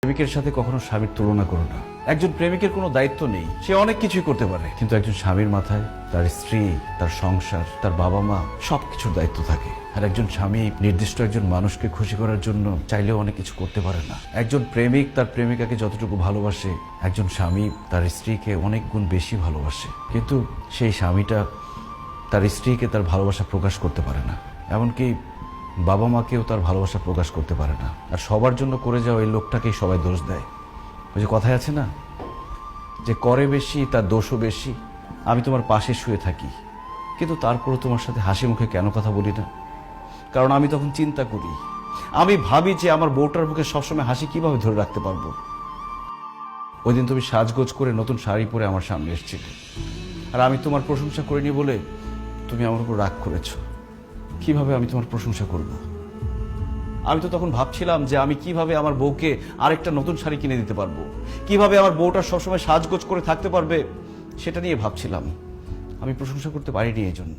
প্রেমিকের সাথে কখনো স্বামীর তুলনা করো না। একজন প্রেমিকের কোনো দায়িত্ব নেই, সে অনেক কিছুই করতে পারে, কিন্তু একজন স্বামীর মাথায় তার স্ত্রী, তার সংসার, তার বাবা মা সবকিছুর দায়িত্ব থাকে। আর একজন স্বামী নির্দিষ্ট একজন মানুষকে খুশি করার জন্য চাইলেও অনেক কিছু করতে পারে না। একজন প্রেমিক তার প্রেমিকাকে যতটুকু ভালোবাসে, একজন স্বামী তার স্ত্রীকে অনেক গুণ বেশি ভালোবাসে, কিন্তু সেই স্বামীটা তার স্ত্রীকে তার ভালোবাসা প্রকাশ করতে পারে না, এমনকি বাবা মাকেও তার ভালোবাসা প্রকাশ করতে পারে না। আর সবার জন্য করে যাওয়া এই লোকটাকেই সবাই দোষ দেয়। ওই যে কথায় আছে না, যে করে বেশি তার দোষও বেশি। আমি তোমার পাশে শুয়ে থাকি, কিন্তু তারপরও তোমার সাথে হাসি মুখে কেন কথা বলি না? কারণ আমি তখন চিন্তা করি, আমি ভাবি যে আমার বউটার মুখে সবসময় হাসি কিভাবে ধরে রাখতে পারবো। ওই দিন তুমি সাজগোজ করে নতুন শাড়ি পরে আমার সামনে এসেছিলে, আর আমি তোমার প্রশংসা করিনি বলে তুমি আমার উপর রাগ করেছো। কিভাবে আমি তোমার প্রশংসা করব? আমি তো তখন ভাবছিলাম যে আমি কিভাবে আমার বউকে আরেকটা নতুন শাড়ি কিনে দিতে পারবো, কিভাবে আমার বউটা সবসময় সাজগোজ করে থাকতে পারবে, সেটা নিয়ে ভাবছিলাম। আমি প্রশংসা করতে পারিনি এই জন্য।